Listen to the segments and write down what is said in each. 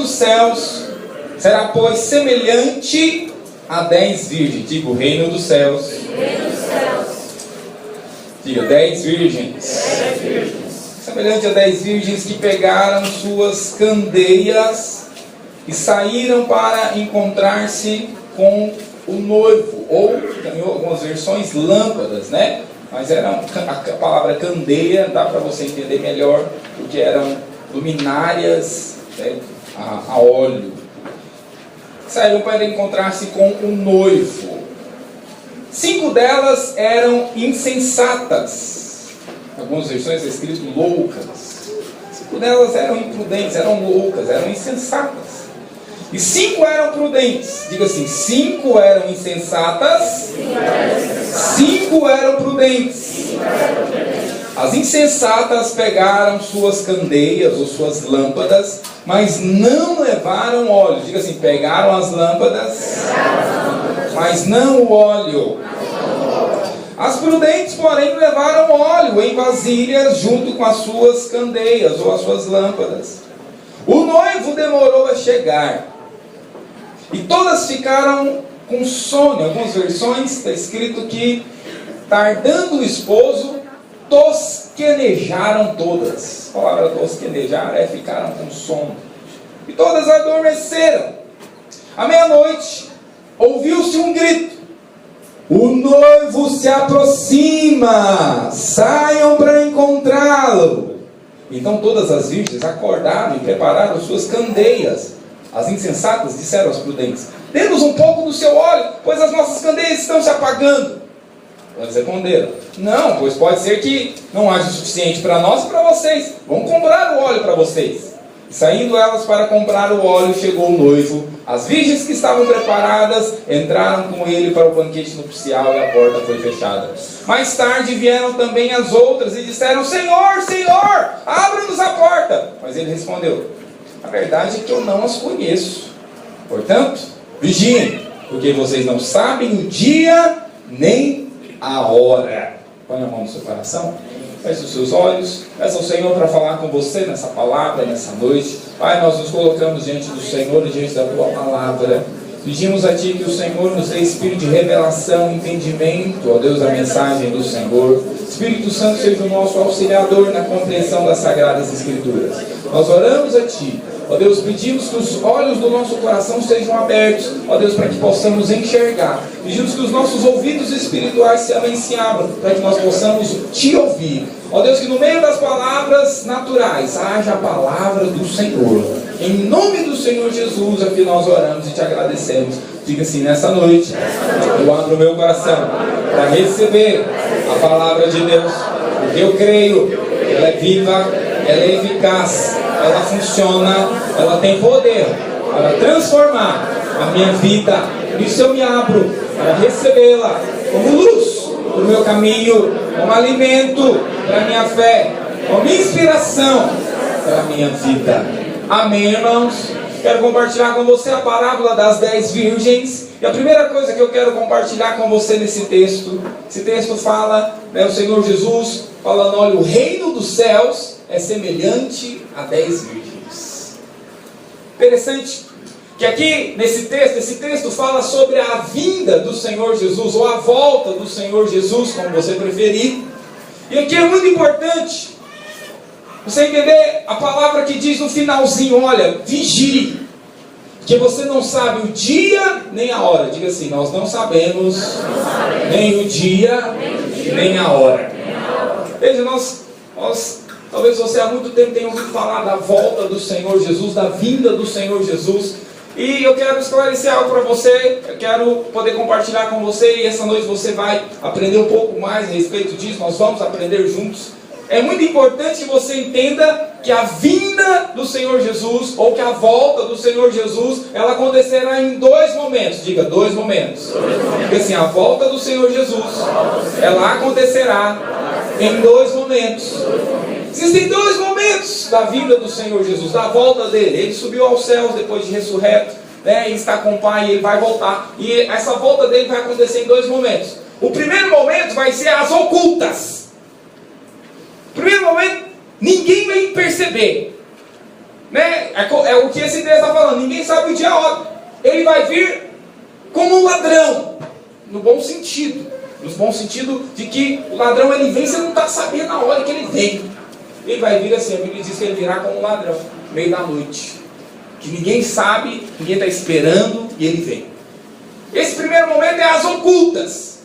dos céus será, pois, semelhante a 10 virgens. Diga, o reino dos céus. Diga, 10 virgens. Semelhante a 10 virgens que pegaram suas candeias e saíram para encontrar-se com o noivo. Ou, em algumas versões, lâmpadas, né? Mas a palavra candeia dá para você entender melhor, porque eram luminárias, né, a óleo. Saíram para encontrar-se com o noivo. 5 delas eram insensatas. Algumas versões é escrito loucas. 5 delas eram imprudentes, eram loucas, eram insensatas. E 5 eram prudentes. Diga assim, 5 eram insensatas, 5 eram prudentes. As insensatas pegaram suas candeias ou suas lâmpadas, mas não levaram óleo. Diga assim, pegaram as lâmpadas, mas não o óleo. As prudentes, porém, levaram óleo em vasilhas junto com as suas candeias ou as suas lâmpadas. O noivo demorou a chegar e todas ficaram com sono. Em algumas versões está escrito que, tardando o esposo, tosquenejaram todas. A palavra tosquenejar é ficaram com sono. E todas adormeceram. À meia-noite, ouviu-se um grito: o noivo se aproxima, saiam para encontrá-lo. Então todas as virgens acordaram e prepararam suas candeias. As insensatas disseram às prudentes: dê-nos um pouco do seu óleo, pois as nossas candeias estão se apagando. Elas responderam: não, pois pode ser que não haja o suficiente para nós e para vocês. Vamos comprar o óleo para vocês. E saindo elas para comprar o óleo, chegou o noivo. As virgens que estavam preparadas entraram com ele para o banquete nupcial e a porta foi fechada. Mais tarde vieram também as outras e disseram: Senhor, Senhor, abra-nos a porta. Mas ele respondeu: a verdade é que eu não as conheço. Portanto, vigiem, porque vocês não sabem o dia nem a hora. Põe a mão no seu coração, feche os seus olhos, peça ao Senhor para falar com você nessa palavra, nessa noite. Pai, nós nos colocamos diante do Senhor e diante da Tua palavra. Pedimos a Ti que o Senhor nos dê espírito de revelação, entendimento, ó Deus, da mensagem do Senhor. Espírito Santo seja o nosso auxiliador na compreensão das Sagradas Escrituras. Nós oramos a Ti, ó Deus, pedimos que os olhos do nosso coração sejam abertos, ó Deus, para que possamos enxergar. Pedimos que os nossos ouvidos espirituais se abram, para que nós possamos Te ouvir. Ó Deus, que no meio das palavras naturais haja a palavra do Senhor. Em nome do Senhor Jesus, aqui nós oramos e Te agradecemos. Diga assim, nessa noite, eu abro o meu coração para receber a palavra de Deus, porque eu creio que ela é viva, ela é eficaz, ela funciona, ela tem poder para transformar a minha vida. Por isso eu me abro para recebê-la como luz para o meu caminho, como alimento para a minha fé, como inspiração para a minha vida. Amém, irmãos? Quero compartilhar com você a parábola das 10 virgens. E a primeira coisa que eu quero compartilhar com você nesse texto, esse texto fala, o Senhor Jesus falando: olha, o reino dos céus é semelhante a 10 virgens. Interessante que aqui nesse texto, esse texto fala sobre a vinda do Senhor Jesus, ou a volta do Senhor Jesus, como você preferir. E aqui é muito importante você entender a palavra que diz no finalzinho: olha, vigie, porque você não sabe o dia nem a hora. Diga assim: nós não sabemos nem o dia nem a hora. Veja, talvez você há muito tempo tenha ouvido falar da volta do Senhor Jesus, da vinda do Senhor Jesus. E eu quero esclarecer algo para você, eu quero poder compartilhar com você, e essa noite você vai aprender um pouco mais a respeito disso, nós vamos aprender juntos. É muito importante que você entenda que a vinda do Senhor Jesus, ou que a volta do Senhor Jesus, ela acontecerá em 2 momentos. Diga, 2 momentos. Porque assim, a volta do Senhor Jesus, ela acontecerá em 2 momentos. Existem 2 momentos da vinda do Senhor Jesus, da volta dele. Ele subiu aos céus depois de ressurreto, ele está com o Pai e ele vai voltar. E essa volta dele vai acontecer em 2 momentos. O primeiro momento vai ser as ocultas. O primeiro momento, ninguém vai perceber. né? É o que esse texto está falando. Ninguém sabe o dia e a hora. Ele vai vir como um ladrão, no bom sentido. No bom sentido de que o ladrão ele vem, você não está sabendo a hora que ele vem. Ele vai vir assim, a Bíblia diz que ele virá como um ladrão, meio da noite. Que ninguém sabe, ninguém está esperando e ele vem. Esse primeiro momento é as ocultas.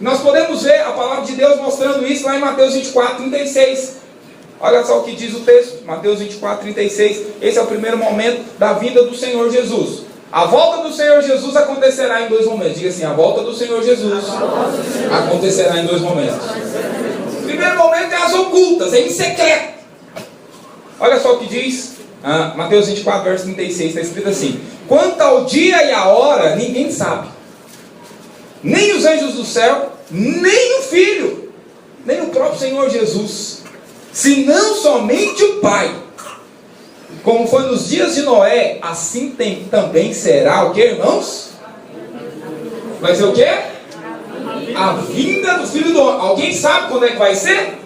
Nós podemos ver a palavra de Deus mostrando isso lá em Mateus 24, 36. Olha só o que diz o texto, Mateus 24, 36. Esse é o primeiro momento da vinda do Senhor Jesus. A volta do Senhor Jesus acontecerá em dois momentos. Diga assim, a volta do Senhor Jesus acontecerá em dois momentos. O primeiro momento é as ocultas, é em secreto. Olha só o que diz Mateus 24, verso 36, está escrito assim: quanto ao dia e a hora, ninguém sabe, nem os anjos do céu, nem o Filho, nem o próprio Senhor Jesus, senão somente o Pai. Como foi nos dias de Noé, assim também será o que, irmãos? Vai ser o que? A vinda do Filho do Homem. Alguém sabe quando é que vai ser?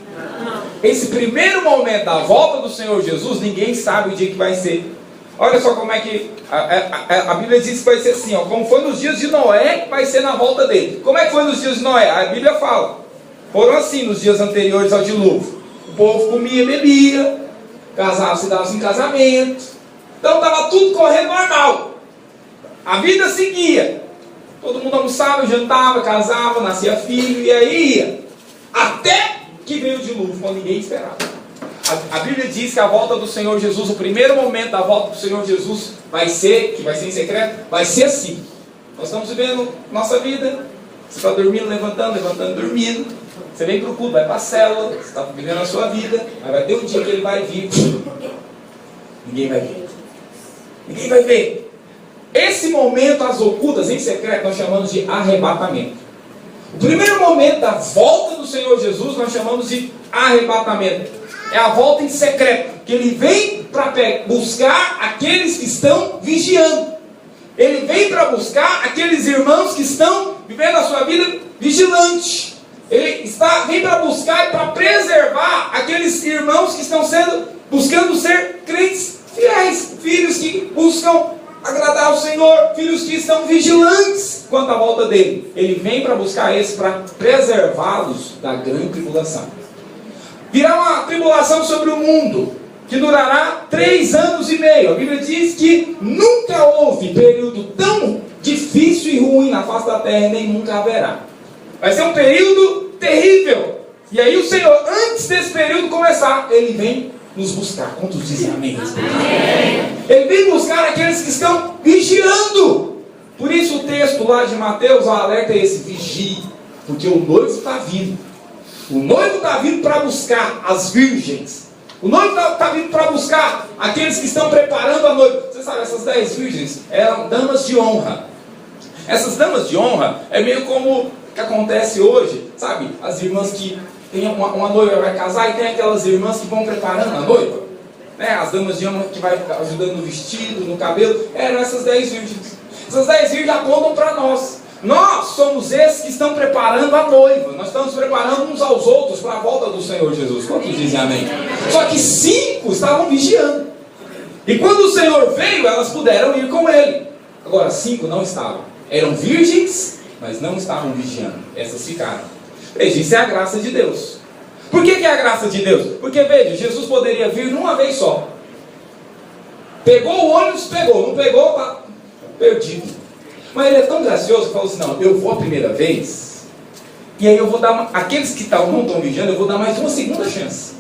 Esse primeiro momento da volta do Senhor Jesus, ninguém sabe o dia que vai ser. Olha só como é que a Bíblia diz que vai ser assim, ó, como foi nos dias de Noé, vai ser na volta dele. Como é que foi nos dias de Noé? A Bíblia fala, foram assim nos dias anteriores ao dilúvio. O povo comia, bebia, casava, se dava em casamento. Então estava tudo correndo normal. A vida seguia. Todo mundo almoçava, jantava, casava, nascia filho, e aí ia. Até que veio o dilúvio, quando ninguém esperava. A Bíblia diz que a volta do Senhor Jesus, o primeiro momento da volta do Senhor Jesus, vai ser, que vai ser em secreto, vai ser assim. Nós estamos vivendo nossa vida. Você está dormindo, levantando, dormindo. Você vem para o culto, vai para a célula, você está vivendo a sua vida, mas vai ter um dia que ele vai vir. Ninguém vai ver. Ninguém vai ver. Esse momento, as ocultas, em secreto, nós chamamos de arrebatamento. O primeiro momento da volta do Senhor Jesus, nós chamamos de arrebatamento. É a volta em secreto, que ele vem para buscar aqueles que estão vigiando. Ele vem para buscar aqueles irmãos que estão vivendo a sua vida vigilante. Ele vem para buscar e para preservar aqueles irmãos que estão buscando ser crentes fiéis, filhos que buscam agradar ao Senhor, filhos que estão vigilantes quanto à volta dele. Ele vem para buscar esses, para preservá-los da grande tribulação. Virá uma tribulação sobre o mundo, que durará 3 anos e meio. A Bíblia diz que nunca houve período tão difícil e ruim na face da terra, nem nunca haverá. Vai ser um período terrível. E aí o Senhor, antes desse período começar, Ele vem nos buscar. Quantos dizem amém? Amém? Ele vem buscar aqueles que estão vigiando. Por isso o texto lá de Mateus, o alerta é esse: vigie, porque o noivo está vindo. O noivo está vindo para buscar as virgens. O noivo está vindo para buscar aqueles que estão preparando a noiva. Você sabe, essas 10 virgens eram damas de honra. Essas damas de honra é meio como que acontece hoje, sabe? As irmãs que tem uma noiva vai casar e tem aquelas irmãs que vão preparando a noiva, né? As damas de honra que vai ajudando no vestido, no cabelo. Eram essas 10 virgens. Essas 10 virgens apontam para nós. Nós somos esses que estão preparando a noiva. Nós estamos preparando uns aos outros para a volta do Senhor Jesus. Quantos dizem amém? Só que 5 estavam vigiando. E quando o Senhor veio, elas puderam ir com Ele. Agora 5 não estavam. Eram virgens, mas não estavam vigiando. Essas ficaram. Veja, isso é a graça de Deus. Por que é a graça de Deus? Porque, veja, Jesus poderia vir numa vez só. Pegou o ônibus, pegou. Não pegou, está perdido. Mas Ele é tão gracioso que falou assim: não, eu vou a primeira vez, e aí eu vou dar aqueles que não estão vigiando, eu vou dar mais uma segunda chance.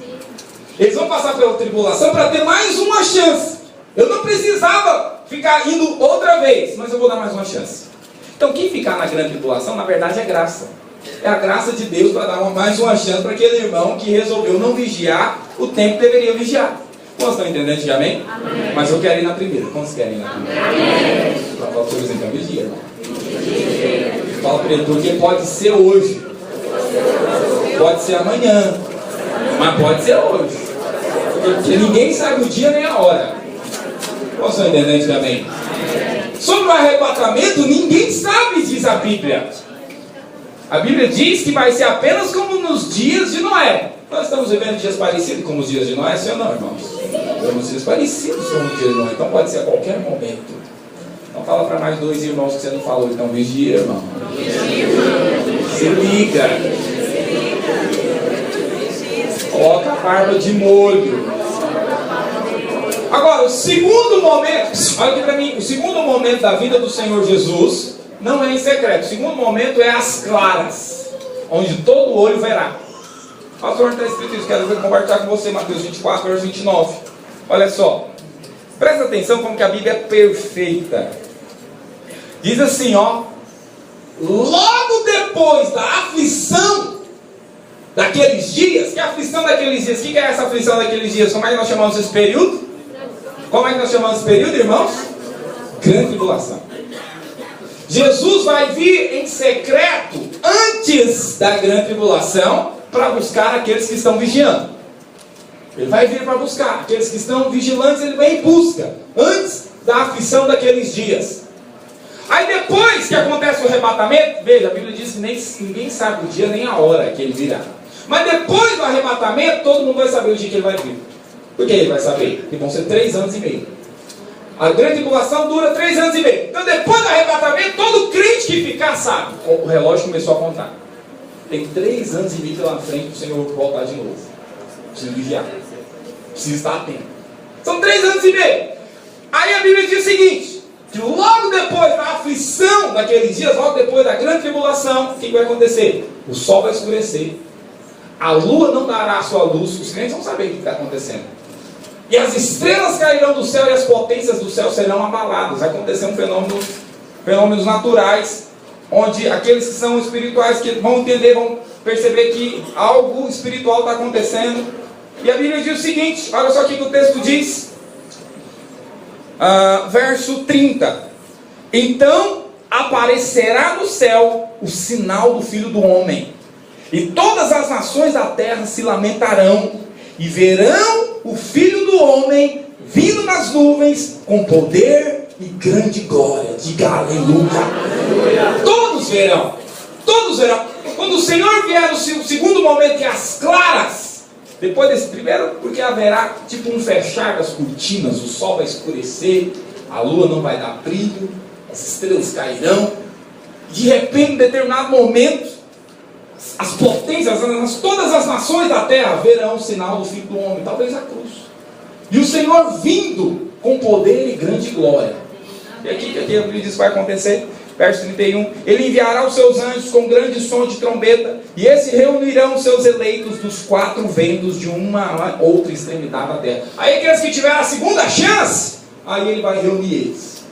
Eles vão passar pela tribulação para ter mais uma chance. Eu não precisava ficar indo outra vez, mas eu vou dar mais uma chance. Então quem ficar na grande tribulação, na verdade é graça. É a graça de Deus para dar mais uma chance para aquele irmão que resolveu não vigiar o tempo que deveria vigiar. Quantos estão entendendo? Diga amém? Amém? Mas eu quero ir na primeira. Quantos querem ir na primeira? Amém. Fala para vocês então, vigia, irmão. Fala para ele, porque pode ser hoje, pode ser amanhã, mas pode ser hoje. Porque ninguém sabe o dia nem a hora. Quantos estão entendendo? Diga amém? Sobre o arrebatamento, ninguém sabe, diz a Bíblia. A Bíblia diz que vai ser apenas como nos dias de Noé. Nós estamos vivendo dias parecidos com os dias de Noé, sim ou não, irmãos? Os dias parecidos são os dias, irmão. Então pode ser a qualquer momento. Então fala para mais 2 irmãos que você não falou. Então vigia, irmão. Se liga. Coloca a barba de molho. Agora, o segundo momento, olha aqui para mim, o segundo momento da vida do Senhor Jesus não é em secreto. O segundo momento é às claras, onde todo olho verá. Pastor, não está escrito isso, quero compartilhar com você, Mateus 24, verso 29. Olha só, presta atenção como que a Bíblia é perfeita. Diz assim, ó: logo depois da aflição daqueles dias. Que aflição daqueles dias? O que é essa aflição daqueles dias? Como é que nós chamamos esse período? Como é que nós chamamos esse período, irmãos? Grande tribulação. Jesus vai vir em secreto antes da grande tribulação para buscar aqueles que estão vigiando. Ele vai vir para buscar aqueles que estão vigilantes. Ele vem em busca antes da aflição daqueles dias. Aí depois que acontece o arrebatamento, veja, a Bíblia diz que ninguém sabe o dia nem a hora que ele virá. Mas depois do arrebatamento, todo mundo vai saber o dia que ele vai vir. Por que ele vai saber? Que vão ser 3 anos e meio. A grande tribulação dura 3 anos e meio. Então depois do arrebatamento, todo crente que ficar sabe. O relógio começou a contar. Tem 3 anos e meio pela frente para o Senhor voltar de novo. Precisa vigiar. Precisa estar atento. São 3 anos e meio. Aí a Bíblia diz o seguinte: que logo depois da aflição daqueles dias, logo depois da grande tribulação, o que vai acontecer? O sol vai escurecer, a lua não dará a sua luz, os crentes vão saber o que está acontecendo, e as estrelas cairão do céu e as potências do céu serão abaladas. Vai acontecer fenômenos naturais, onde aqueles que são espirituais, que vão entender, vão perceber que algo espiritual está acontecendo. E a Bíblia diz o seguinte, olha só o que o texto diz, verso 30: então aparecerá no céu o sinal do Filho do Homem, e todas as nações da terra se lamentarão, e verão o Filho do Homem vindo nas nuvens com poder e grande glória. Diga aleluia. Todos verão. Todos verão. Quando o Senhor vier no segundo momento, que é as claras, depois desse primeiro, porque haverá tipo um fechar das cortinas, o sol vai escurecer, a lua não vai dar brilho, as estrelas cairão. De repente, em determinado momento, as potências, todas as nações da terra verão o sinal do Filho do Homem, talvez a cruz. E o Senhor vindo com poder e grande glória. E aqui a Bíblia diz que vai acontecer, verso 31, ele enviará os seus anjos com grande som de trombeta, e esses reunirão os seus eleitos dos 4 ventos de uma a outra extremidade da terra. Aí aqueles que tiveram a segunda chance, aí ele vai reunir eles.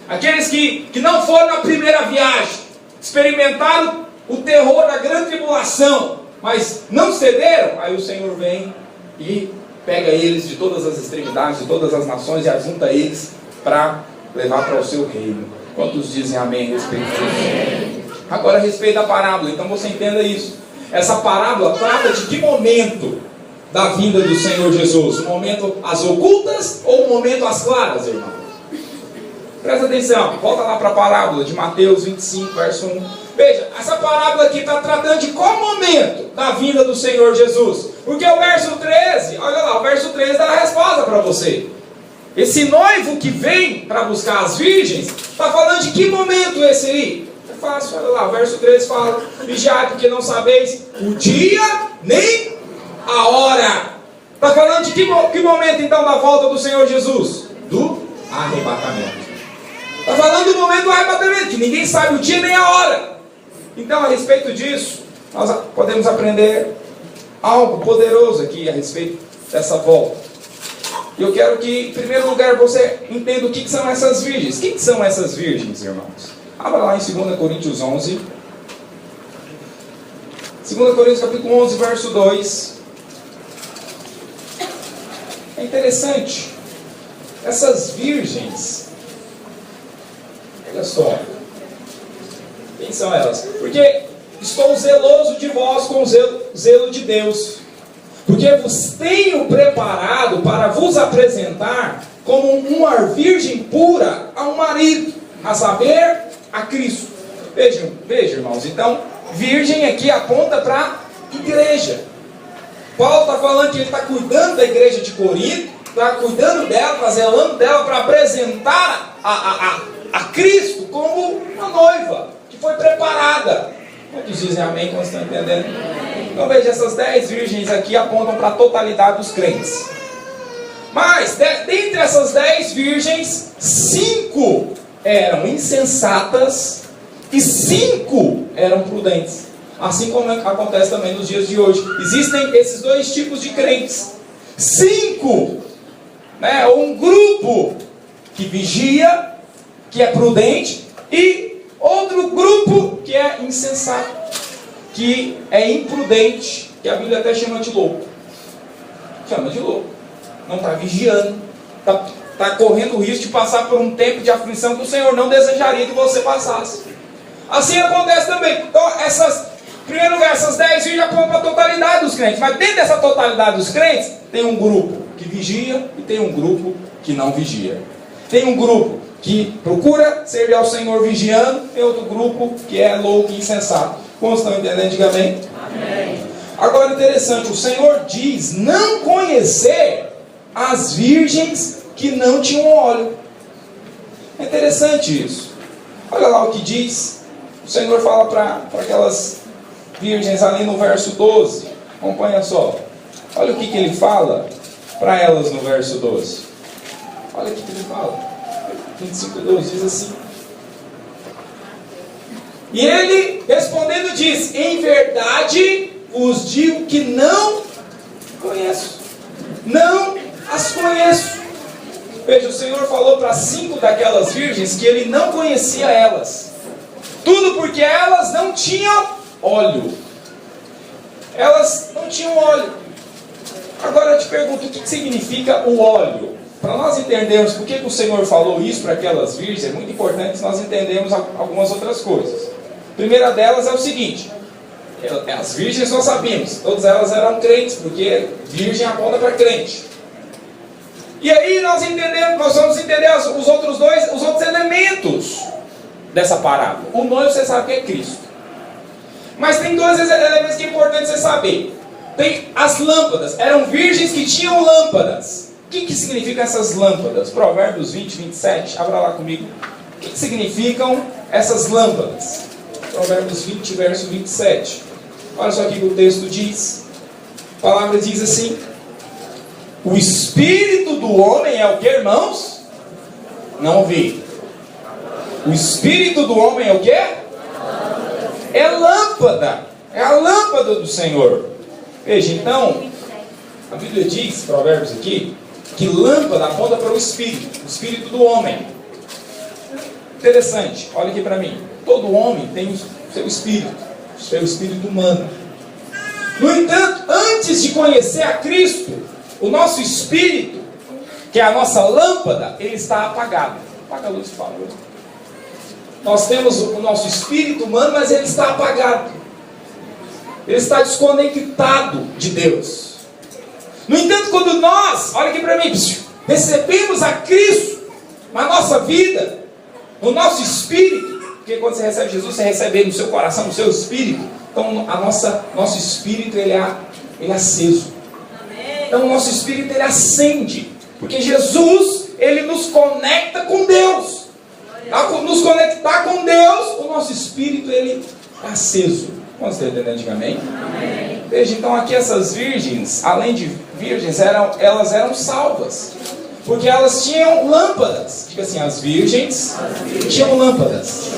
Aqueles que não foram na primeira viagem, experimentaram o terror da grande tribulação, mas não cederam, aí o Senhor vem e pega eles de todas as extremidades, de todas as nações, e ajunta eles para levar para o seu reino. Quantos dizem amém a respeito disso? Agora a respeito da parábola, então você entenda isso. Essa parábola trata de que momento da vinda do Senhor Jesus? O momento às ocultas ou o momento às claras, irmão? Presta atenção, volta lá para a parábola de Mateus 25, verso 1. Veja, essa parábola aqui está tratando de qual momento da vinda do Senhor Jesus? Porque o verso 13, olha lá, o verso 13 dá a resposta para você. Esse noivo que vem para buscar as virgens, está falando de que momento esse aí? É fácil, olha lá, o verso 13 fala: vigiai porque não sabeis o dia nem a hora. Está falando de que momento então da volta do Senhor Jesus? Do arrebatamento. Está falando do momento do arrebatamento, que ninguém sabe o dia nem a hora. Então, a respeito disso, nós podemos aprender algo poderoso aqui a respeito dessa volta. Eu quero que, em primeiro lugar, você entenda o que são essas virgens. Quem são essas virgens, irmãos? Abra lá em 2 Coríntios 11. 2 Coríntios capítulo 11, verso 2. É interessante. Essas virgens, olha só. Quem são elas? Porque estou zeloso de vós com o zelo de Deus, porque vos tenho preparado para vos apresentar como uma virgem pura ao marido, a saber, a Cristo. Vejam, irmãos, então, virgem aqui aponta para a igreja. Paulo está falando que ele está cuidando da igreja de Corinto, cuidando dela, está zelando dela para apresentar a Cristo como uma noiva que foi preparada. Quantos dizem amém quando estão entendendo? Então veja, essas 10 virgens aqui apontam para a totalidade dos crentes. Mas, dentre essas 10 virgens, 5 eram insensatas e 5 eram prudentes. Assim como acontece também nos dias de hoje. Existem esses dois tipos de crentes. 5, né, um grupo que vigia, que é prudente, e outro grupo que é insensato, que é imprudente, que a Bíblia até chama de louco. Chama de louco. Não está vigiando, está correndo o risco de passar por um tempo de aflição que o Senhor não desejaria que você passasse. Assim acontece também. Então, em primeiro lugar, essas 10 virgens apontam para a totalidade dos crentes. Mas dentro dessa totalidade dos crentes, tem um grupo que vigia e tem um grupo que não vigia. Tem um grupo que procura servir ao Senhor vigiando, tem outro grupo que é louco e insensato. Como estão entendendo? Diga amém. Amém. Agora, interessante, o Senhor diz não conhecer as virgens que não tinham óleo. É interessante isso. Olha lá o que diz. O Senhor fala para aquelas virgens ali no verso 12. Acompanha só. Olha o que ele fala para elas no verso 12. Olha o que ele fala. 25:12 diz assim: e ele respondendo diz: em verdade vos digo que não conheço. Não as conheço. Veja, o Senhor falou para 5 daquelas virgens que ele não conhecia elas. Tudo porque elas não tinham óleo. Elas não tinham óleo. Agora eu te pergunto, o que significa o óleo? Para nós entendermos por que o Senhor falou isso para aquelas virgens, é muito importante nós entendermos algumas outras coisas. A primeira delas é o seguinte: as virgens nós sabíamos, todas elas eram crentes, porque virgem aponta para crente. E aí nós vamos entender os outros elementos dessa parábola. O noivo você sabe que é Cristo. Mas tem 2 elementos que é importante você saber. Tem as lâmpadas, eram virgens que tinham lâmpadas. O que significam essas lâmpadas? Provérbios 20, 27, abra lá comigo. O que significam essas lâmpadas? Provérbios 20, verso 27. Olha só aqui que o texto diz. A palavra diz assim: o espírito do homem é o que, irmãos? Não ouvi. O espírito do homem é o que? É lâmpada. É a lâmpada do Senhor. Veja, então, a Bíblia diz, Provérbios aqui, que lâmpada aponta para o espírito do homem. Interessante, olha aqui para mim. Todo homem tem o seu espírito humano. No entanto, antes de conhecer a Cristo, o nosso espírito, que é a nossa lâmpada, ele está apagado. Apaga a luz, por favor. Nós temos o nosso espírito humano, mas ele está apagado. Ele está desconectado de Deus. No entanto, quando nós, olha aqui para mim, recebemos a Cristo na nossa vida, no nosso espírito, porque quando você recebe Jesus, você recebe ele no seu coração, no seu espírito. Então, nosso espírito ele é aceso. Então, o nosso espírito ele acende, porque Jesus ele nos conecta com Deus. Ao nos conectar com Deus, o nosso espírito ele é aceso. Vamos entender antigamente? Amém. Veja, então aqui essas virgens, além de virgens, elas eram salvas, porque elas tinham lâmpadas. Diga assim, as virgens tinham lâmpadas.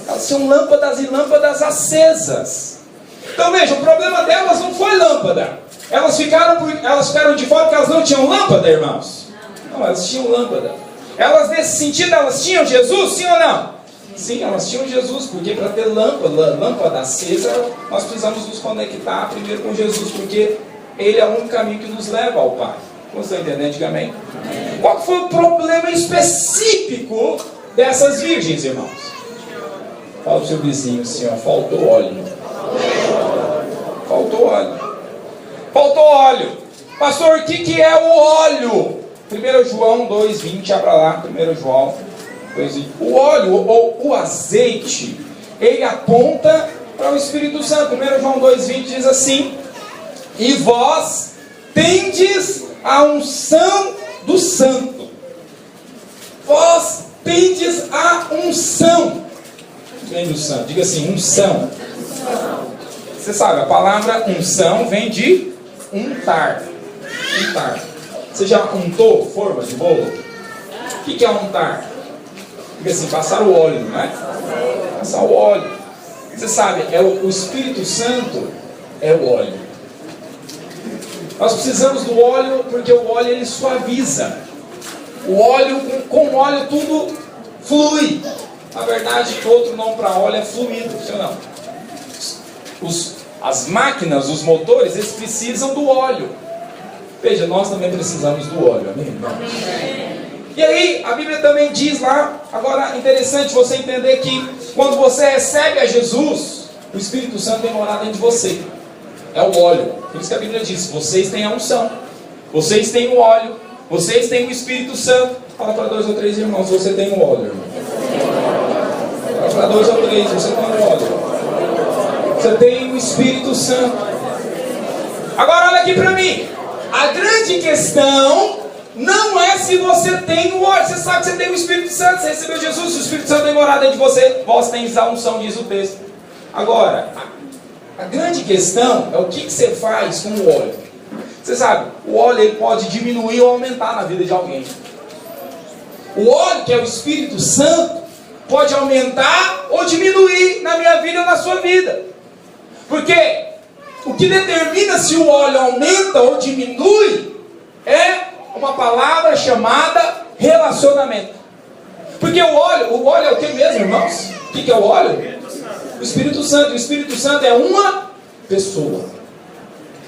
Elas tinham lâmpadas e lâmpadas acesas. Então veja, o problema delas não foi lâmpada. Elas ficaram de fora porque elas não tinham lâmpada, irmãos. Não, elas tinham lâmpada. Elas, nesse sentido, elas tinham Jesus, sim ou não? Sim, elas tinham Jesus, porque para ter lâmpada acesa, nós precisamos nos conectar primeiro com Jesus, porque Ele é o único caminho que nos leva ao Pai. Como você está entendendo? Diga amém. Qual foi o problema específico dessas virgens, irmãos? Fala para o seu vizinho assim, ó, faltou óleo. Faltou óleo. Faltou óleo. Pastor, o que é o óleo? 1 João 2,20, abra lá, 1 João 2,20. O óleo ou o azeite, ele aponta para o Espírito Santo. 1 João 2,20 diz assim: e vós tendes a unção do santo. Vós tendes a unção. Vem do santo, diga assim, unção. Você sabe, a palavra unção vem de untar. Untar. Você já untou forma de bolo? O que é untar? Diga assim, passar o óleo, não é? Passar o óleo. Você sabe, o Espírito Santo é o óleo. Nós precisamos do óleo porque o óleo ele suaviza. O óleo, com o óleo tudo flui. Na verdade, outro nome para óleo é fluido, ou não? As máquinas, os motores, eles precisam do óleo. Veja, nós também precisamos do óleo, amém, irmão? E aí, a Bíblia também diz lá, agora interessante você entender que quando você recebe a Jesus, o Espírito Santo vem morar dentro de você. É o óleo. Por isso que a Bíblia diz, vocês têm a unção, vocês têm o óleo, vocês têm o Espírito Santo. Fala para 2 ou 3 irmãos, você tem o óleo, irmão. Fala para 2 ou 3, você tem o óleo. Você tem o Espírito Santo. Agora olha aqui para mim. A grande questão não é se você tem o óleo. Você sabe que você tem o Espírito Santo. Você recebeu Jesus, o Espírito Santo tem morado dentro de você. Vós tens a unção, diz o texto. Agora, a grande questão é o que você faz com o óleo. Você sabe, o óleo ele pode diminuir ou aumentar na vida de alguém. O óleo, que é o Espírito Santo, pode aumentar ou diminuir na minha vida ou na sua vida. Porque o que determina se o óleo aumenta ou diminui é uma palavra chamada relacionamento. Porque o óleo é o que mesmo, irmãos? O que é o óleo? O Espírito Santo. O Espírito Santo é uma pessoa.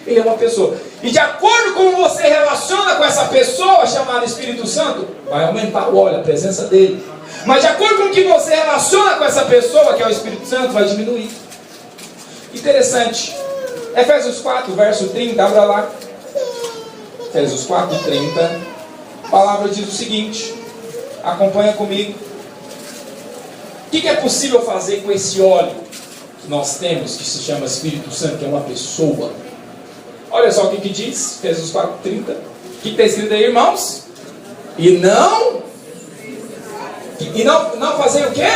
Ele é uma pessoa. E de acordo com como você relaciona com essa pessoa chamada Espírito Santo, vai aumentar o óleo, a presença dele. Mas de acordo com o que você relaciona com essa pessoa, que é o Espírito Santo, vai diminuir. Interessante. Efésios 4, verso 30, abra lá. Efésios 4, 30. A palavra diz o seguinte. Acompanha comigo. O que é possível fazer com esse óleo que nós temos, que se chama Espírito Santo, que é uma pessoa? Olha só o que diz, Efésios 4, 30. O que está escrito aí, irmãos? E não fazer o quê?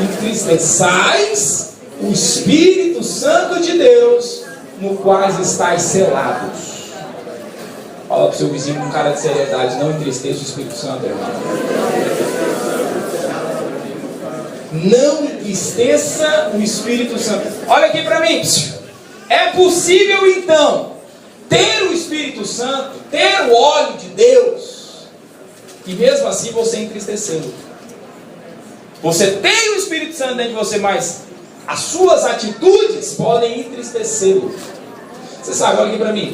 Entristeçais o Espírito Santo de Deus, no qual estáis selados. Fala para o seu vizinho com cara de seriedade, não entristeça o Espírito Santo, irmão. Não entristeça o Espírito Santo. Olha aqui para mim. É possível então ter o Espírito Santo, ter o óleo de Deus, e mesmo assim você entristecê-lo. Você tem o Espírito Santo dentro de você, mas as suas atitudes podem entristecê-lo. Você sabe, olha aqui para mim.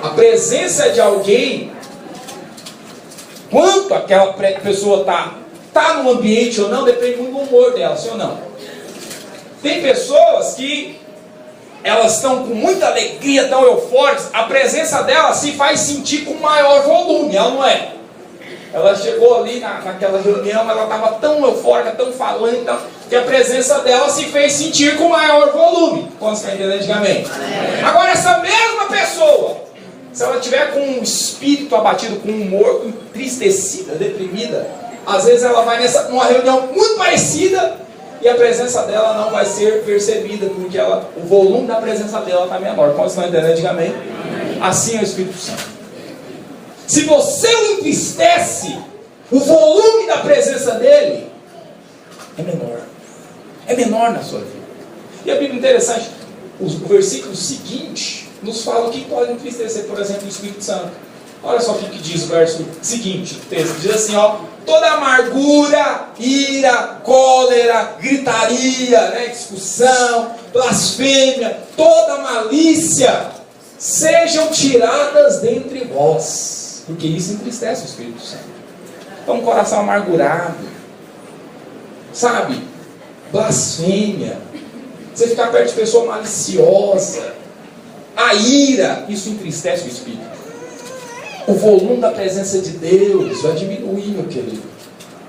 A presença de alguém, quanto aquela pessoa está no ambiente ou não, depende muito do humor dela, sim ou não? Tem pessoas que elas estão com muita alegria, tão eufóricas, a presença dela se faz sentir com maior volume, ela não é? Ela chegou ali naquela reunião, ela estava tão eufórica, tão falante, que a presença dela se fez sentir com maior volume. Quando você está entendendo, diga amém. Agora, essa mesma pessoa, se ela tiver com um espírito abatido, com um humor entristecida, deprimida, às vezes ela vai numa reunião muito parecida e a presença dela não vai ser percebida, porque o volume da presença dela está menor. Quando você está entendendo, diga amém. Assim é o Espírito Santo. Se você o entristece, o volume da presença dele é menor. É menor na sua vida. E a Bíblia é interessante. O versículo seguinte nos fala o que pode entristecer, por exemplo, o Espírito Santo. Olha só o que diz o verso seguinte. O texto diz assim, ó. Toda amargura, ira, cólera, gritaria, discussão, blasfêmia, toda malícia, sejam tiradas dentre vós. Porque isso entristece o Espírito Santo. Então, um coração amargurado, sabe? Blasfêmia, você ficar perto de pessoa maliciosa, a ira, isso entristece o Espírito. O volume da presença de Deus vai diminuir, meu querido.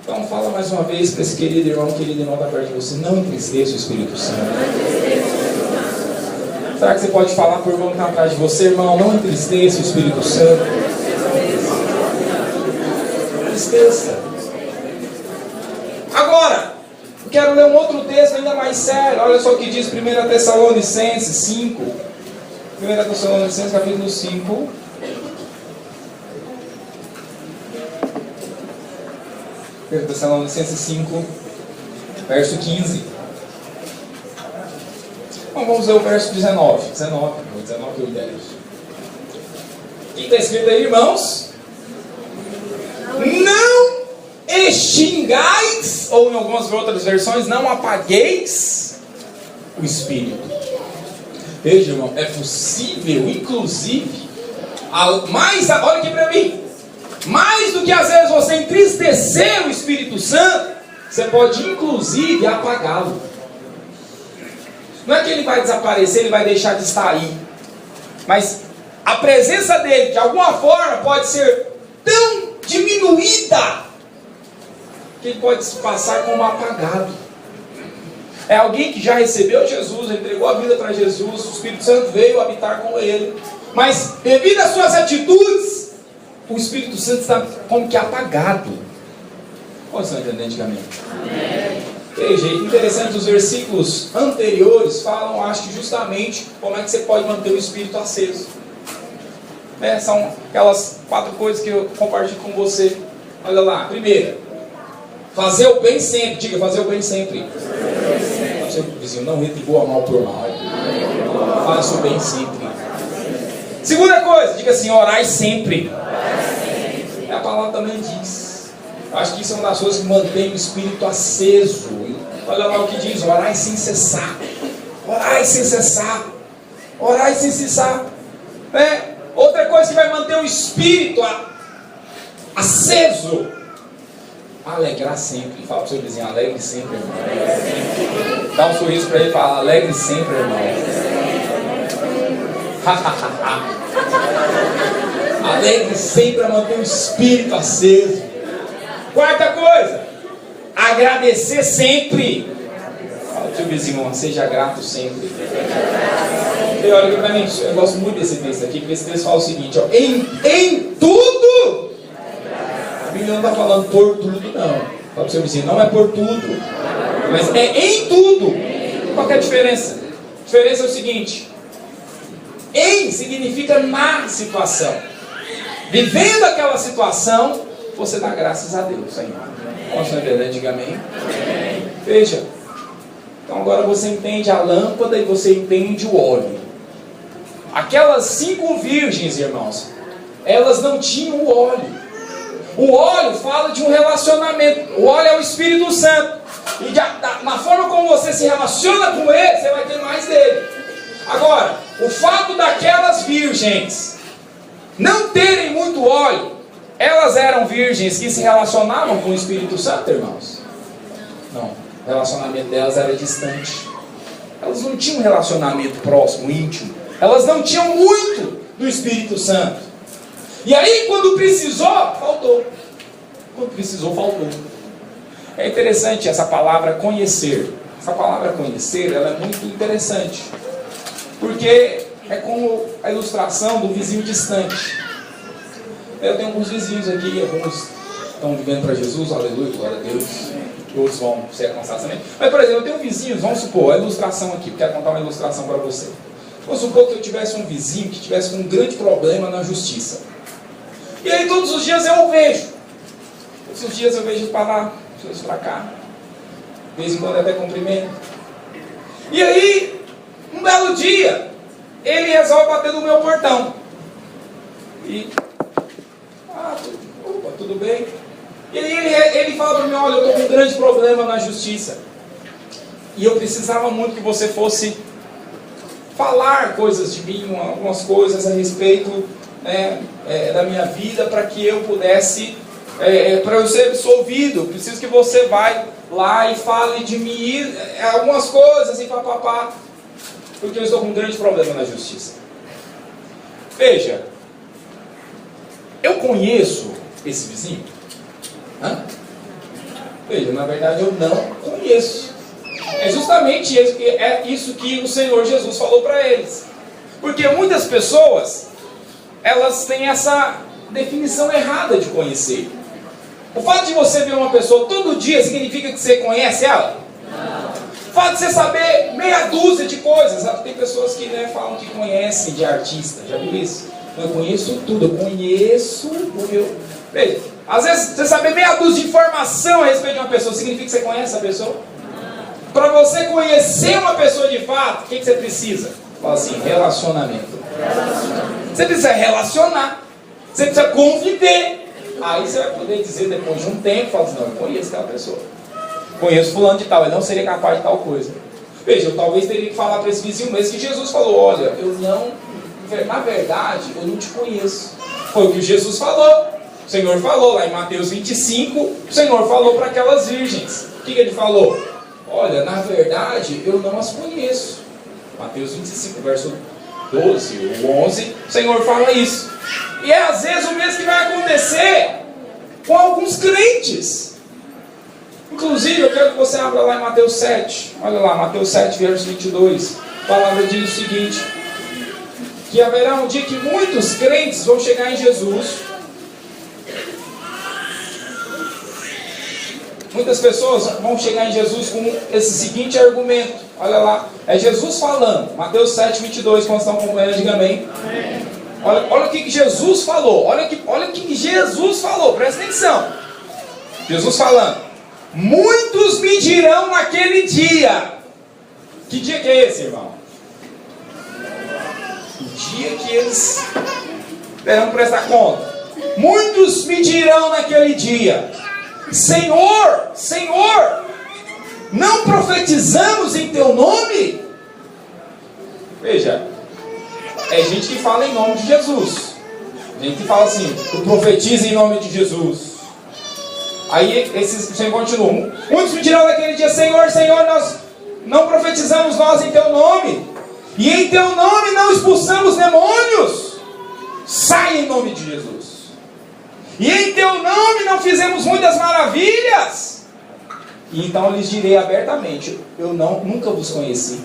Então fala mais uma vez para esse querido irmão que está perto de você. Não entristeça o Espírito Santo. Será que você pode falar para o irmão que está atrás de você? Irmão, não entristeça o Espírito Santo. besta. Agora, eu quero ler um outro texto ainda mais sério. Olha só o que diz 1 Tessalonicenses 5. 1 Tessalonicenses capítulo 5. Tessalonicenses 5, verso 15. Então, vamos ver o verso 19. 19 ou 10. O que está escrito aí, irmãos? Não extingais, ou em algumas outras versões, não apagueis o Espírito. Veja, irmão, é possível, inclusive, olha aqui para mim, mais do que às vezes você entristecer o Espírito Santo, você pode inclusive apagá-lo. Não é que ele vai desaparecer, ele vai deixar de estar aí, mas a presença dele, de alguma forma, pode ser tão diminuída que ele pode se passar como apagado. É alguém que já recebeu Jesus, entregou a vida para Jesus, o Espírito Santo veio habitar com ele, mas devido às suas atitudes, o Espírito Santo está como que apagado. Como você entendeu antigamente? Veja, interessante, os versículos anteriores falam, acho que justamente como é que você pode manter o Espírito aceso. São aquelas 4 coisas que eu compartilho com você. Olha lá, primeira, fazer o bem sempre. Diga, fazer o bem sempre. O seu vizinho, não retribua mal por mal. Faça o bem sempre. Segunda coisa, diga assim, orai sempre. A palavra também diz. Acho que isso é uma das coisas que mantém o Espírito aceso. Olha lá o que diz, orai sem cessar. Orai sem cessar. Orai sem cessar. Outra coisa que vai manter o Espírito aceso. Alegrar sempre. Fala para o seu vizinho, alegre sempre, irmão. Dá um sorriso para ele e fala, alegre sempre, irmão. Alegre sempre a manter o Espírito aceso. Quarta coisa, agradecer sempre. Fala para o seu vizinho, seja grato sempre. E olha para mim, eu gosto muito desse texto aqui, porque esse texto fala o seguinte, ó, em tudo. A Bíblia não está falando por tudo, não. Fala para o seu vizinho, não é por tudo, mas é em tudo. Qual que é a diferença? A diferença é o seguinte: em significa na situação. Vivendo aquela situação, você dá graças a Deus, Senhor. Posso entender? Diga amém. Veja. Então agora você entende a lâmpada e você entende o óleo. Aquelas 5 virgens, irmãos, elas não tinham o óleo. O óleo fala de um relacionamento. O óleo é o Espírito Santo. E na forma como você se relaciona com ele, você vai ter mais dele. Agora, o fato daquelas virgens não terem muito óleo, elas eram virgens que se relacionavam com o Espírito Santo, irmãos? Não. O relacionamento delas era distante. Elas não tinham um relacionamento próximo, íntimo. Elas não tinham muito do Espírito Santo. E aí, quando precisou, faltou. Quando precisou, faltou. É interessante essa palavra conhecer. Essa palavra conhecer, ela é muito interessante. Porque é como a ilustração do vizinho distante. Eu tenho alguns vizinhos aqui, alguns estão vivendo para Jesus, aleluia, glória a Deus. Outros vão ser alcançados também. Mas, por exemplo, eu tenho vizinhos, vamos supor, a ilustração aqui, quero contar uma ilustração para você. Vamos supor que eu tivesse um vizinho que tivesse um grande problema na justiça. E aí todos os dias eu o vejo. Todos os dias eu vejo para lá, todos para cá. De vez em quando até cumprimento. E aí, um belo dia, ele resolve bater no meu portão. E... tudo bem? E aí ele fala para mim, olha, eu estou com um grande problema na justiça. E eu precisava muito que você fosse falar coisas de mim, algumas coisas a respeito da minha vida, para que eu pudesse, para eu ser absolvido. Preciso que você vá lá e fale de mim algumas coisas e papapá, porque eu estou com um grande problema na justiça. Veja, eu conheço esse vizinho? Veja, na verdade eu não conheço. É justamente isso que o Senhor Jesus falou para eles. Porque muitas pessoas, elas têm essa definição errada de conhecer. O fato de você ver uma pessoa todo dia significa que você conhece ela? Não. O fato de você saber meia dúzia de coisas. Tem pessoas que falam que conhecem de artista. Já viu isso? Eu conheço tudo, eu conheço o meu... Veja, às vezes você saber meia dúzia de informação a respeito de uma pessoa significa que você conhece a pessoa? Para você conhecer uma pessoa de fato, o que você precisa? Fala assim, relacionamento. Você precisa relacionar. Você precisa conviver. Aí você vai poder dizer depois de um tempo, fala assim, não, eu conheço aquela pessoa. Conheço fulano de tal, ele não seria capaz de tal coisa. Veja, eu talvez teria que falar para esse vizinho mesmo que Jesus falou, olha, na verdade, eu não te conheço. Foi o que Jesus falou. O Senhor falou lá em Mateus 25, o Senhor falou para aquelas virgens. O que ele falou? Olha, na verdade, eu não as conheço. Mateus 25, verso 12 ou 11, o Senhor fala isso. E é às vezes o mesmo que vai acontecer com alguns crentes. Inclusive, eu quero que você abra lá em Mateus 7. Olha lá, Mateus 7, verso 22. A palavra diz o seguinte: que haverá um dia que muitos crentes vão chegar em Jesus. Muitas pessoas vão chegar em Jesus com esse seguinte argumento. Olha lá, é Jesus falando. Mateus 7, 22, quando estão acompanhando, diga amém. Olha o que Jesus falou. Olha o que Jesus falou, presta atenção. Jesus falando: muitos me dirão naquele dia. Que dia que é esse, irmão? O dia que eles terão que prestar conta. Muitos me dirão naquele dia: Senhor, Senhor, não profetizamos em teu nome? Veja, é gente que fala em nome de Jesus. Gente que fala assim, tu profetiza em nome de Jesus. Aí esses continuam. Muitos me dirão naquele dia: Senhor, Senhor, nós não profetizamos nós em teu nome, e em teu nome não expulsamos demônios. Sai em nome de Jesus. E em teu nome não fizemos muitas maravilhas. E então eu lhes direi abertamente: eu nunca vos conheci.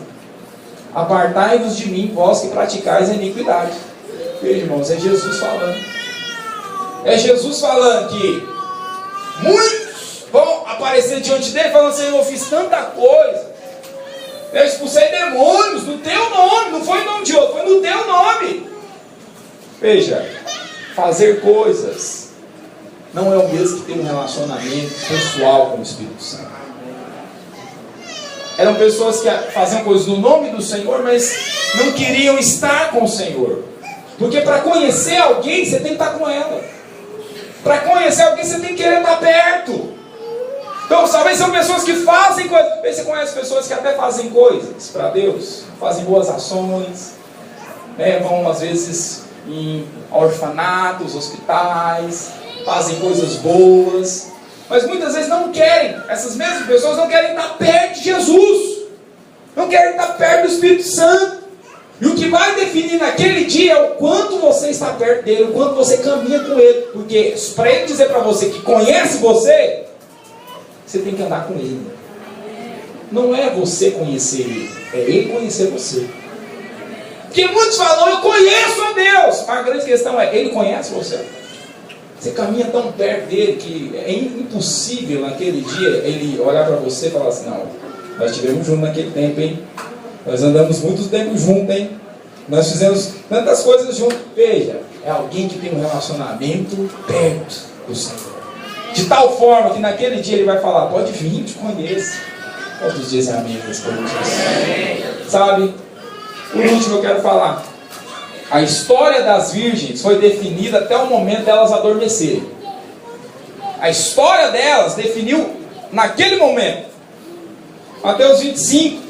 Apartai-vos de mim, vós que praticais a iniquidade. Veja, irmãos, é Jesus falando. É Jesus falando que muitos vão aparecer diante dele falando: Senhor, eu fiz tanta coisa, eu expulsei demônios no teu nome. Não foi em nome de outro, foi no teu nome. Veja, fazer coisas não é o mesmo que ter um relacionamento pessoal com o Espírito Santo. Eram pessoas que faziam coisas no nome do Senhor, mas não queriam estar com o Senhor. Porque para conhecer alguém, você tem que estar com ela. Para conhecer alguém, você tem que querer estar perto. Então, talvez são pessoas que fazem coisas. Você conhece pessoas que até fazem coisas para Deus, fazem boas ações, vão às vezes em orfanatos, hospitais, fazem coisas boas, mas muitas vezes não querem. Essas mesmas pessoas não querem estar perto de Jesus, não querem estar perto do Espírito Santo. E o que vai definir naquele dia é o quanto você está perto dele, o quanto você caminha com ele. Porque para ele dizer para você que conhece você, você tem que andar com ele. Não é você conhecer ele, é ele conhecer você. Porque muitos falam: eu conheço a Deus. Mas a grande questão é: ele conhece você? Você caminha tão perto dele que é impossível naquele dia ele olhar para você e falar assim: não, nós estivemos juntos naquele tempo, hein? Nós andamos muito tempo juntos, hein? Nós fizemos tantas coisas juntos. Veja, é alguém que tem um relacionamento perto do Senhor. De tal forma que naquele dia ele vai falar: pode vir, te conheço. Quantos dizem amém para esse povo? Sabe? Por último eu quero falar: a história das virgens foi definida até o momento delas adormecerem. A história delas definiu naquele momento. Mateus 25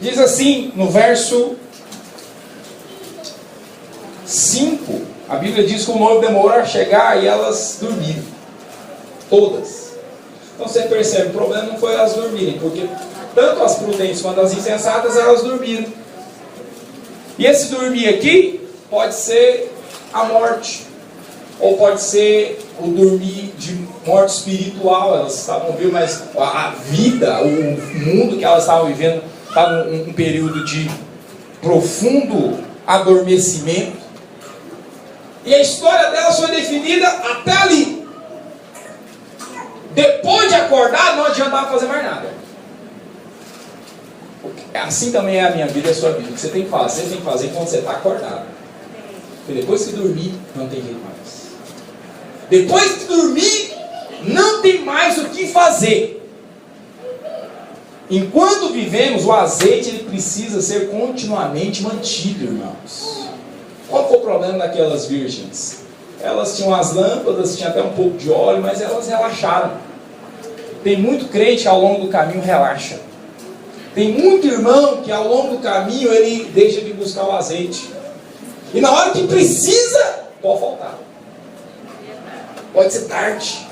diz assim, no verso 5, a Bíblia diz que o noivo demorou a chegar e elas dormiram. Todas. Então você percebe, o problema não foi elas dormirem, porque tanto as prudentes quanto as insensatas, elas dormiram. E esse dormir aqui pode ser a morte, ou pode ser o dormir de morte espiritual. Elas estavam vivendo, mas a vida, o mundo que elas estavam vivendo, estava um período de profundo adormecimento. E a história delas foi definida até ali. depois de acordar, não adiantava fazer mais nada. Assim também é a minha vida e a sua vida. O que você tem que fazer quando você está acordado. Porque depois que dormir, não tem jeito mais. Depois que dormir, não tem mais o que fazer. Enquanto vivemos, o azeite ele precisa ser continuamente mantido, irmãos. Qual foi o problema daquelas virgens? Elas tinham as lâmpadas, tinha até um pouco de óleo, mas elas relaxaram. Tem muito crente que ao longo do caminho relaxa. Tem muito irmão que ao longo do caminho ele deixa de buscar o azeite. E na hora que precisa, pode faltar. Pode ser tarde.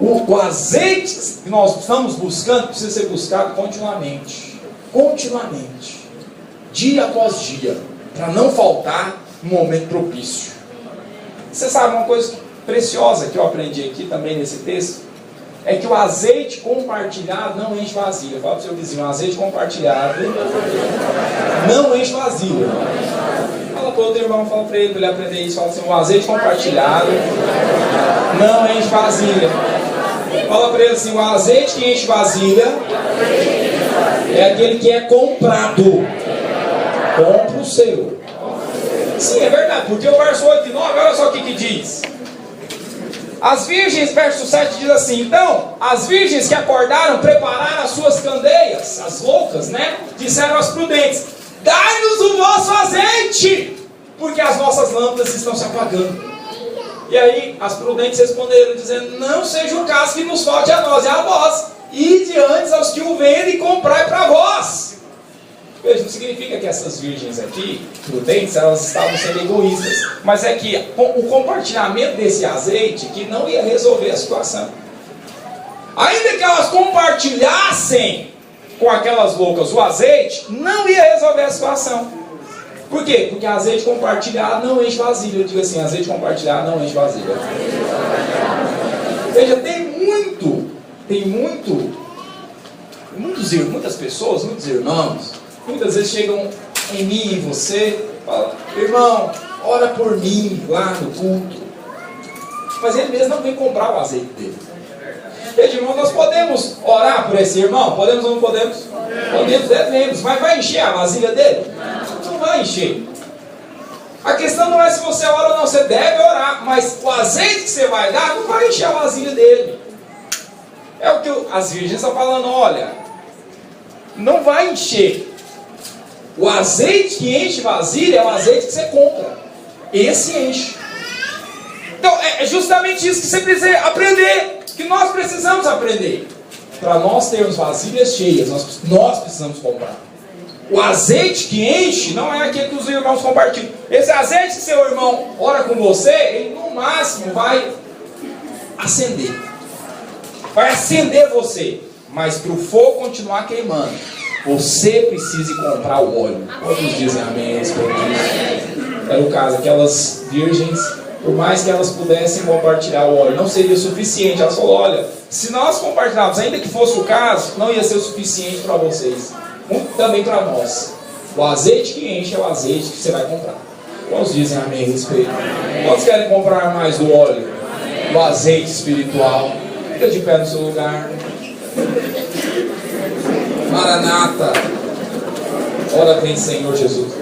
O azeite que nós estamos buscando precisa ser buscado continuamente. Continuamente. Dia após dia. Para não faltar um momento propício. Você sabe uma coisa preciosa que eu aprendi aqui também nesse texto? É que o azeite compartilhado não enche vasilha. Fala para o seu vizinho, o azeite compartilhado não enche vasilha. Fala para o outro irmão, fala para ele aprender isso. Fala assim, o azeite compartilhado não enche vasilha. Fala para ele assim, o azeite que enche vasilha é aquele que é comprado. Compra o seu. Sim, é verdade, porque o verso 8 e 9, olha só o que diz. As virgens, verso 7 diz assim, então, as virgens que acordaram, prepararam as suas candeias, as loucas, né? Disseram às prudentes, dai-nos o vosso azeite, porque as nossas lâmpadas estão se apagando. E aí, as prudentes responderam, dizendo, não seja o caso que nos falte a nós e a vós, ide antes aos que o vendem e comprai para vós. Veja, não significa que essas virgens aqui, prudentes, elas estavam sendo egoístas. Mas é que o compartilhamento desse azeite que não ia resolver a situação. Ainda que elas compartilhassem com aquelas loucas o azeite, não ia resolver a situação. Por quê? Porque azeite compartilhado não enche vasilha. Eu digo assim, azeite compartilhado não enche vasilha. Veja, muitas pessoas, muitos irmãos, muitas vezes chegam em mim e em você, falam, irmão, ora por mim lá no culto. Mas ele mesmo não vem comprar o azeite dele. Veja, irmão, nós podemos orar por esse irmão? Podemos ou não podemos? Podemos, devemos. Mas vai encher a vasilha dele? Não vai encher. A questão não é se você ora ou não, você deve orar, mas o azeite que você vai dar não vai encher a vasilha dele. É o que as virgens estão falando, olha, não vai encher. O azeite que enche vasilha é o azeite que você compra. Esse enche. Então é justamente isso que você precisa aprender, que nós precisamos aprender. Para nós termos vasilhas cheias, nós precisamos comprar. O azeite que enche não é aquele que os irmãos compartilham. Esse azeite que seu irmão ora com você, ele no máximo vai acender. Vai acender você. Mas para o fogo continuar queimando, você precisa comprar o óleo. Quantos dizem amém? Era o caso, aquelas virgens, por mais que elas pudessem compartilhar o óleo, não seria suficiente. Elas falaram, olha, se nós compartilharmos, ainda que fosse o caso, não ia ser o suficiente para vocês. Também para nós. O azeite que enche é o azeite que você vai comprar. Quantos dizem amém a respeito? Quantos querem comprar mais do óleo? Do azeite espiritual? Fica de pé no seu lugar. Maranata. Ora vem, Senhor Jesus.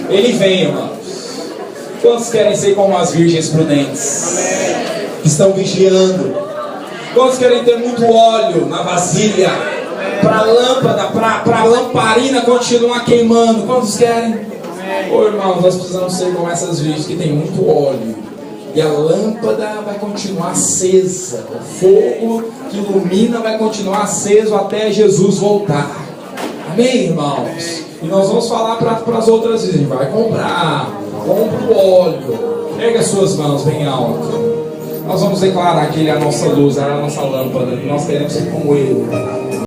Ele vem, irmãos. Quantos querem ser como as virgens prudentes? Que estão vigiando. Quantos querem ter muito óleo na vasilha? Para a lâmpada, para a lamparina continuar queimando. Quantos querem? Ô irmãos, nós precisamos ser como essas virgens que tem muito óleo. E a lâmpada vai continuar acesa. O fogo que ilumina vai continuar aceso até Jesus voltar. Amém, irmãos? E nós vamos falar para as outras virgens. Vai compra o óleo. Pega as suas mãos bem alto. Nós vamos declarar que Ele é a nossa luz, Ele é a nossa lâmpada. Nós queremos ser como Ele.